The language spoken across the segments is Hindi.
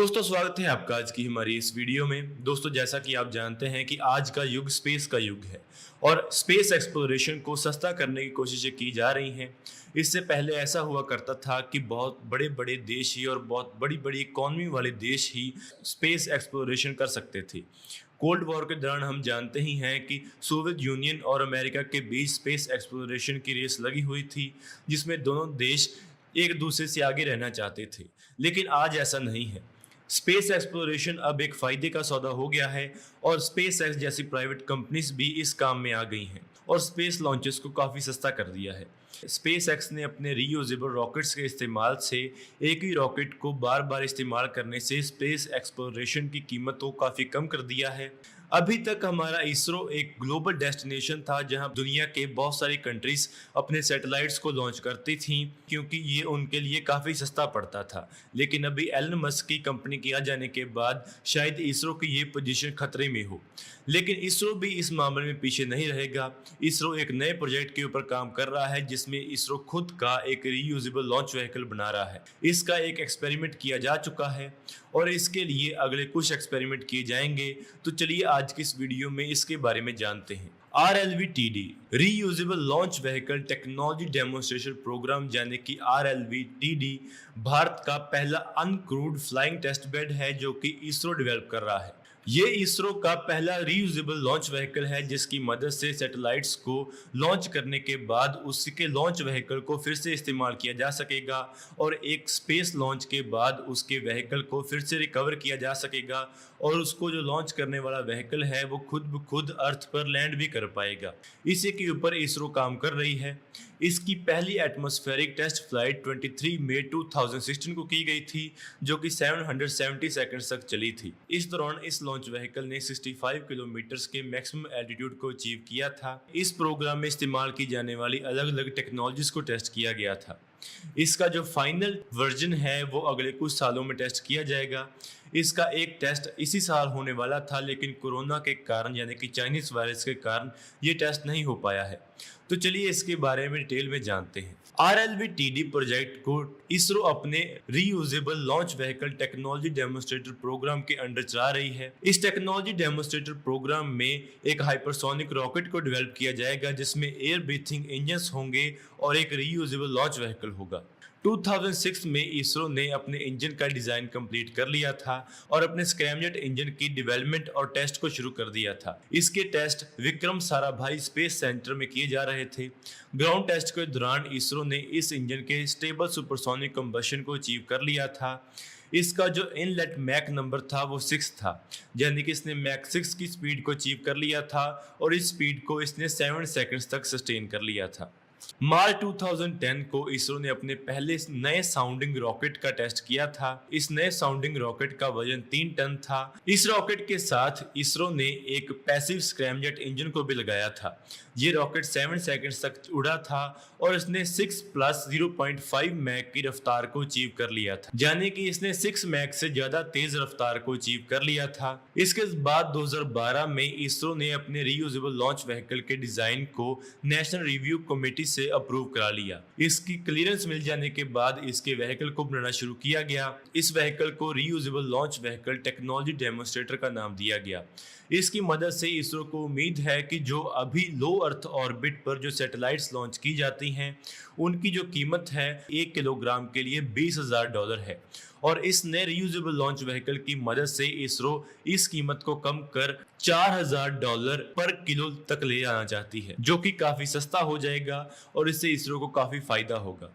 दोस्तों, स्वागत है आपका आज की हमारी इस वीडियो में। दोस्तों, जैसा कि आप जानते हैं कि आज का युग स्पेस का युग है और स्पेस एक्सप्लोरेशन को सस्ता करने की कोशिशें की जा रही हैं। इससे पहले ऐसा हुआ करता था कि बहुत बड़े बड़े देश ही और बहुत बड़ी बड़ी इकॉनमी वाले देश ही स्पेस एक्सप्लोरेशन कर सकते थे। कोल्ड वॉर के दौरान हम जानते ही हैं कि सोवियत यूनियन और अमेरिका के बीच स्पेस एक्सप्लोरेशन की रेस लगी हुई थी, जिसमें दोनों देश एक दूसरे से आगे रहना चाहते थे। लेकिन आज ऐसा नहीं है। स्पेस एक्सप्लोरेशन अब एक फायदे का सौदा हो गया है और स्पेस एक्स जैसी प्राइवेट कंपनीज भी इस काम में आ गई हैं और स्पेस लॉन्चेस को काफ़ी सस्ता कर दिया है। स्पेस एक्स ने अपने रीयूजेबल रॉकेट्स के इस्तेमाल से एक ही रॉकेट को बार बार इस्तेमाल करने से स्पेस एक्सप्लोरेशन की कीमत को काफ़ी कम कर दिया है। अभी तक हमारा इसरो एक ग्लोबल डेस्टिनेशन था जहां दुनिया के बहुत सारी कंट्रीज अपने सैटेलाइट्स को लॉन्च करती थीं क्योंकि ये उनके लिए काफ़ी सस्ता पड़ता था। लेकिन अभी एलन मस्क की कंपनी के आ जाने के बाद शायद इसरो की ये पोजीशन खतरे में हो। लेकिन इसरो भी इस मामले में पीछे नहीं रहेगा। इसरो एक नए प्रोजेक्ट के ऊपर काम कर रहा है जिसमें इसरो खुद का एक रीयूजेबल लॉन्च व्हीकल बना रहा है। इसका एक एक्सपेरिमेंट किया जा चुका है और इसके लिए अगले कुछ एक्सपेरिमेंट किए जाएंगे। तो चलिए आज की इस वीडियो में इसके बारे में जानते हैं। RLV-TD reusable launch vehicle technology demonstration programme यानी कि RLV-TD भारत का पहला अनक्रूड फ्लाइंग टेस्ट बेड है जो कि इसरो डेवलप कर रहा है। ये इसरो का पहला रीयूजेबल लॉन्च व्हीकल है जिसकी मदद से सैटेलाइट्स को लॉन्च करने के बाद उसके लॉन्च व्हीकल को फिर से इस्तेमाल किया जा सकेगा और एक स्पेस लॉन्च के बाद उसके व्हीकल को फिर से रिकवर किया जा सकेगा और उसको जो लॉन्च करने वाला व्हीकल है वो खुद ब खुद अर्थ पर लैंड भी कर पाएगा। इसी के ऊपर इसरो काम कर रही है। इसकी पहली एटमॉस्फेरिक टेस्ट फ्लाइट 23 मई 2016 को की गई थी जो कि 770 सेकंड्स तक चली थी। इस दौरान इस लॉन्च व्हीकल ने 65 किलोमीटर के मैक्सिमम एल्टीट्यूड को अचीव किया था। इस प्रोग्राम में इस्तेमाल की जाने वाली अलग अलग टेक्नोलॉजीज को टेस्ट किया गया था। इसका जो फाइनल वर्जन है वो अगले कुछ सालों में टेस्ट किया जाएगा। इसका एक टेस्ट इसी साल होने वाला था लेकिन कोरोना के कारण यानी कि चाइनीज वायरस के कारण ये टेस्ट नहीं हो पाया है। तो चलिए इसके बारे में डिटेल में जानते हैं। RLV-TD प्रोजेक्ट को इसरो अपने reusable launch vehicle technology demonstrator programme के अंडर चला रही है। इस टेक्नोलॉजी डेमोन्स्ट्रेटर प्रोग्राम में एक हाइपरसोनिक रॉकेट को डेवलप किया जाएगा जिसमें एयर ब्रीथिंग इंजन्स होंगे और एक रीयूजेबल लॉन्च व्हीकल होगा। 2006 में इसरो ने अपने इंजन का डिजाइन कंप्लीट कर लिया था और अपने स्क्रैमजेट इंजन की डेवलपमेंट और टेस्ट को शुरू कर दिया था। इसके test Vikram Sarabhai space centre में किए जा रहे थे। ग्राउंड टेस्ट के दौरान इसरो ने इस इंजन के स्टेबल सुपरसोनिक कंबशन को अचीव कर लिया था। इसका जो इनलेट मैक नंबर था वो 6 था यानी कि इसने मैक 6 की स्पीड को अचीव कर लिया था और इस स्पीड को इसने 7 सेकंड्स तक सस्टेन कर लिया था। मार्च 2010 को इसरो ने अपने पहले नए साउंडिंग रॉकेट का टेस्ट किया था। इस नए साउंडिंग रॉकेट का वजन 3 टन था। इस रॉकेट के साथ इसरो ने एक पैसिव स्क्रैमजेट इंजन को भी लगाया था। ये रॉकेट 7 सेकंड्स तक उड़ा था और इसने 6 + 0.5 मैक की रफ्तार को अचीव कर लिया था यानी कि इसने 6 मैक से ज्यादा तेज रफ्तार को अचीव कर लिया था। इसके बाद 2012 में इसरो ने अपने रीयूजेबल लॉन्च व्हीकल के डिजाइन को नेशनल रिव्यू कमेटी से अप्रूव करा लिया। इसकी क्लियरेंस मिल जाने के बाद इसके व्हीकल को बनाना शुरू किया गया। इस व्हीकल को reusable launch vehicle technology demonstrator का नाम दिया गया। इसकी मदद से इसरो को उम्मीद है कि जो अभी लो अर्थ ऑर्बिट पर जो सैटेलाइट्स लॉन्च की जाती हैं उनकी जो कीमत है 1 किलोग्राम के लिए $20,000 है और इस नए रीयूजेबल लॉन्च व्हीकल की मदद से इसरो इस कीमत को कम कर $4,000 पर किलो तक ले आना चाहती है जो कि काफी सस्ता हो जाएगा और इससे इसरो को काफी फायदा होगा।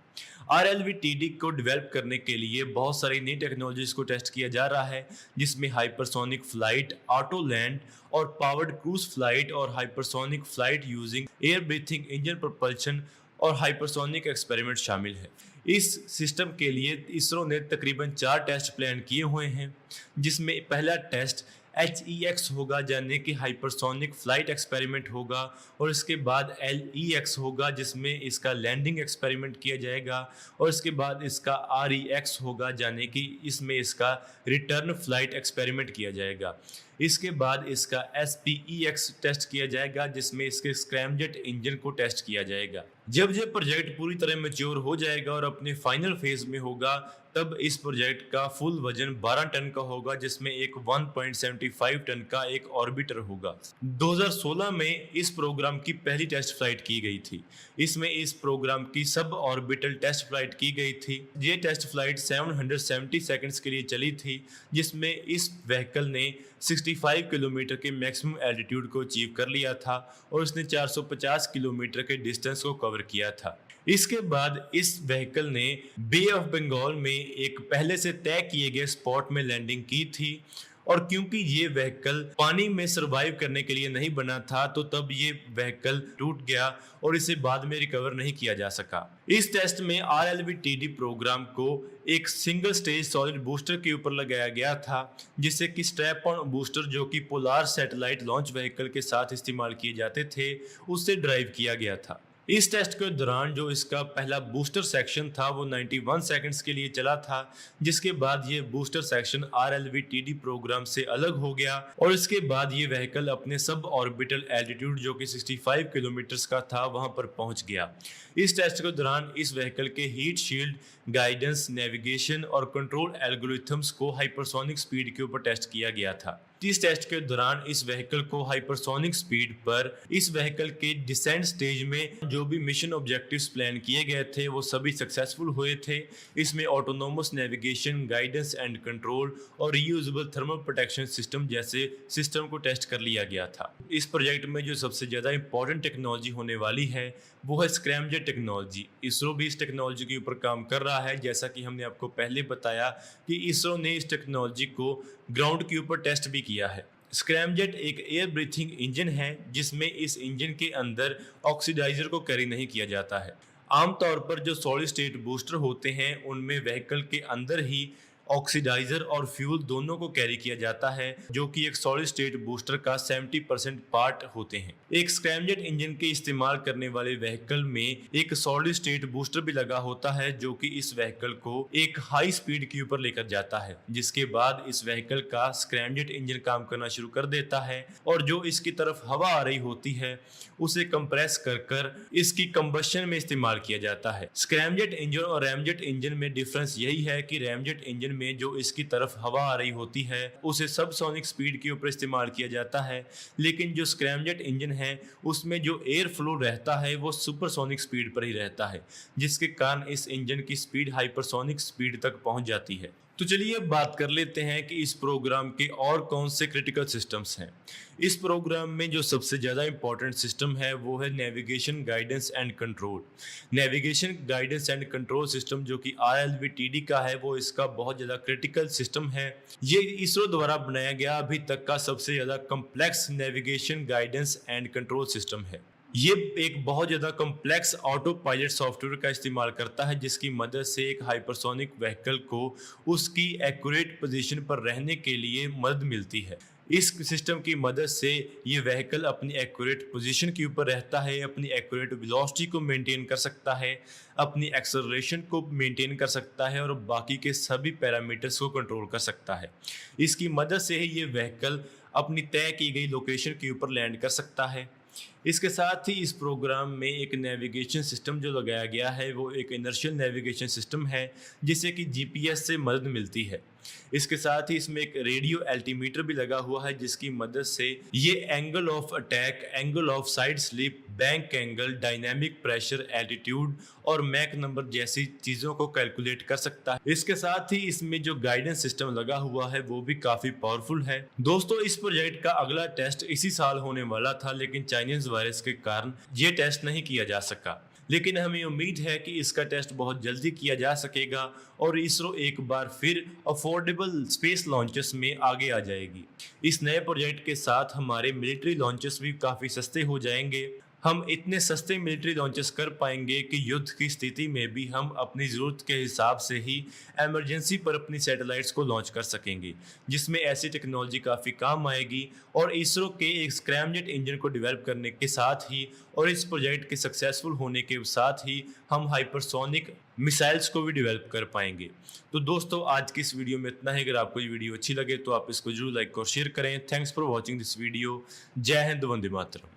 RLV-TD को डेवलप करने के लिए बहुत सारी नई टेक्नोलॉजीज को टेस्ट किया जा रहा है जिसमें हाइपरसोनिक फ्लाइट, ऑटो लैंड और पावर्ड क्रूज फ्लाइट और hypersonic flight using air breathing engine propulsion और हाइपरसोनिक एक्सपेरिमेंट शामिल है। इस सिस्टम के लिए इसरो ने तकरीबन 4 टेस्ट प्लान किए हुए हैं जिसमें पहला टेस्ट HEX होगा यानी कि हाइपरसोनिक फ्लाइट एक्सपेरिमेंट होगा और इसके बाद LEX होगा जिसमें इसका लैंडिंग एक्सपेरिमेंट किया जाएगा और इसके बाद इसका REX होगा यानी कि इसमें इसका रिटर्न फ्लाइट एक्सपेरिमेंट किया जाएगा। इसके बाद इसका SPEX टेस्ट किया जाएगा, जिसमें इसके स्क्रैमजेट इंजन को टेस्ट किया जाएगा। जब ये प्रोजेक्ट पूरी तरह मैच्योर हो जाएगा और अपने फाइनल फेज में होगा, तब इस प्रोजेक्ट का फुल वजन 12 टन का होगा, जिसमें एक 1.75 टन का एक ऑर्बिटर होगा। 2016 में इस प्रोग्राम की पहली टेस्ट फ्लाइट की गई थी। इसमें इस प्रोग्राम की सब ऑर्बिटल टेस्ट फ्लाइट की गई थी। ये टेस्ट फ्लाइट 770 सेकंड्स के लिए चली थी, जिसमें इस व्हीकल ने 65 किलोमीटर के मैक्सिमम एल्टीट्यूड को अचीव कर लिया था और इसने 450 किलोमीटर के डिस्टेंस को कवर किया था। इसके बाद इस व्हीकल ने बे ऑफ बंगाल में एक पहले से तय किए गए स्पॉट में लैंडिंग की थी, और क्योंकि ये व्हीकल पानी में सरवाइव करने के लिए नहीं बना था, तो तब ये व्हीकल टूट गया और इसे बाद में रिकवर नहीं किया जा सका। इस टेस्ट में RLV-TD प्रोग्राम को एक सिंगल स्टेज सॉलिड बूस्टर के ऊपर लगाया गया था, जिससे कि स्ट्रैप ऑन बूस्टर जो कि पोलार सैटेलाइट लॉन्च व्हीकल के साथ इस्तेमाल किए जाते थे, उससे ड्राइव किया गया था। इस टेस्ट के दौरान जो इसका पहला बूस्टर सेक्शन था वो 91 सेकंड्स के लिए चला था, जिसके बाद ये बूस्टर सेक्शन RLV-TD प्रोग्राम से अलग हो गया और इसके बाद ये व्हीकल अपने सब ऑर्बिटल एल्टीट्यूड जो कि 65 किलोमीटर का था वहां पर पहुंच गया। इस टेस्ट के दौरान इस व्हीकल के हीट शील्ड, गाइडेंस, नेविगेशन और कंट्रोल एल्गोरिथम्स को हाइपरसोनिक स्पीड के ऊपर टेस्ट किया गया था। इस टेस्ट के दौरान इस व्हीकल को हाइपरसोनिक स्पीड पर इस व्हीकल के डिसेंट स्टेज में जो भी मिशन ऑब्जेक्टिव्स प्लान किए गए थे वो सभी सक्सेसफुल हुए थे। इसमें autonomous navigation, guidance and control और रीयूजेबल थर्मल प्रोटेक्शन सिस्टम जैसे सिस्टम को टेस्ट कर लिया गया था। इस प्रोजेक्ट में जो सबसे ज़्यादा इंपॉर्टेंट टेक्नोलॉजी होने वाली है वो है स्क्रैमजेट टेक्नोलॉजी। इसरो भी इस टेक्नोलॉजी के ऊपर काम कर रहा है। जैसा कि हमने आपको पहले बताया कि इसरो ने इस टेक्नोलॉजी को ग्राउंड के ऊपर टेस्ट भी किया है। स्क्रैमजेट एक एयर ब्रीथिंग इंजन है, जिसमें इस इंजन के अंदर ऑक्सीडाइजर को कैरी नहीं किया जाता है। आमतौर पर जो सॉलिड स्टेट बूस्टर होते हैं उनमें व्हीकल के अंदर ही ऑक्सीडाइजर और फ्यूल दोनों को कैरी किया जाता है, जो कि एक सॉलिड स्टेट बूस्टर का 70% पार्ट होते हैं। एक स्क्रैमजेट इंजन के इस्तेमाल करने वाले व्हीकल में एक सॉलिड स्टेट बूस्टर भी लगा होता है, जो कि इस व्हीकल को एक हाई स्पीड के ऊपर लेकर जाता है, जिसके बाद इस व्हीकल का स्क्रैमजेट इंजन काम करना शुरू कर देता है और जो इसकी तरफ हवा आ रही होती है उसे कंप्रेस कर इसकी कंबशन में इस्तेमाल किया जाता है। स्क्रैमजेट इंजन और रैमजेट इंजन में डिफरेंस यही है कि रैमजेट इंजन में जो इसकी तरफ हवा आ रही होती है उसे सबसोनिक स्पीड के ऊपर इस्तेमाल किया जाता है, लेकिन जो स्क्रैमजेट इंजन है उसमें जो एयर फ्लो रहता है वो सुपरसोनिक स्पीड पर ही रहता है, जिसके कारण इस इंजन की स्पीड हाइपरसोनिक स्पीड तक पहुंच जाती है। तो चलिए अब बात कर लेते हैं कि इस प्रोग्राम के और कौन से क्रिटिकल सिस्टम्स हैं। इस प्रोग्राम में जो सबसे ज़्यादा इंपॉर्टेंट सिस्टम है वो है navigation, guidance and control. Navigation, guidance and control system जो कि RLV-TD का है वो इसका बहुत ज़्यादा क्रिटिकल सिस्टम है। ये इसरो द्वारा बनाया गया अभी तक का सबसे ज़्यादा complex navigation, guidance and control system है। ये एक बहुत ज़्यादा कम्प्लेक्स ऑटो पायलट सॉफ्टवेयर का इस्तेमाल करता है, जिसकी मदद से एक हाइपरसोनिक व्हीकल को उसकी एक्यूरेट पोजीशन पर रहने के लिए मदद मिलती है। इस सिस्टम की मदद से ये व्हीकल अपनी एक्यूरेट पोजीशन के ऊपर रहता है, अपनी एक्यूरेट वेलोसिटी को मेंटेन कर सकता है, अपनी एक्सेलरेशन को मेंटेन कर सकता है और बाकी के सभी पैरामीटर्स को कंट्रोल कर सकता है। इसकी मदद से ही ये व्हीकल अपनी तय की गई लोकेशन के ऊपर लैंड कर सकता है। इसके साथ ही इस प्रोग्राम में एक नेविगेशन सिस्टम जो लगाया गया है वो एक इनर्शियल नेविगेशन सिस्टम है, जिससे कि GPS से मदद मिलती है। इसके साथ ही इसमें एक रेडियो एल्टीमीटर भी लगा हुआ है, जिसकी मदद से ये angle of attack, angle of side slip, bank angle, dynamic pressure, altitude और मैक नंबर जैसी चीज़ों को कैलकुलेट कर सकता है। इसके साथ ही इसमें जो गाइडेंस सिस्टम लगा हुआ है वो भी काफ़ी पावरफुल है। दोस्तों, इस प्रोजेक्ट का अगला टेस्ट इसी साल होने वाला था, लेकिन चाइनीज वायरस के कारण ये टेस्ट नहीं किया जा सका। लेकिन हमें उम्मीद है कि इसका टेस्ट बहुत जल्दी किया जा सकेगा और इसरो एक बार फिर अफोर्डेबल स्पेस लॉन्चेस में आगे आ जाएगी। इस नए प्रोजेक्ट के साथ हमारे मिलिट्री लॉन्चेस भी काफ़ी सस्ते हो जाएंगे। हम इतने सस्ते मिलिट्री लॉन्चेस कर पाएंगे कि युद्ध की स्थिति में भी हम अपनी ज़रूरत के हिसाब से ही इमरजेंसी पर अपनी सैटेलाइट्स को लॉन्च कर सकेंगे, जिसमें ऐसी टेक्नोलॉजी काफ़ी काम आएगी। और इसरो के एक स्क्रैमजेट इंजन को डेवलप करने के साथ ही और इस प्रोजेक्ट के सक्सेसफुल होने के साथ ही हम हाइपरसोनिक मिसाइल्स को भी डेवलप कर पाएंगे। तो दोस्तों, आज की इस वीडियो में इतना ही। अगर आपको ये वीडियो अच्छी लगे तो आप इसको जरूर लाइक और शेयर करें। Thanks for watching this video. जय हिंद, वंदे मातरम।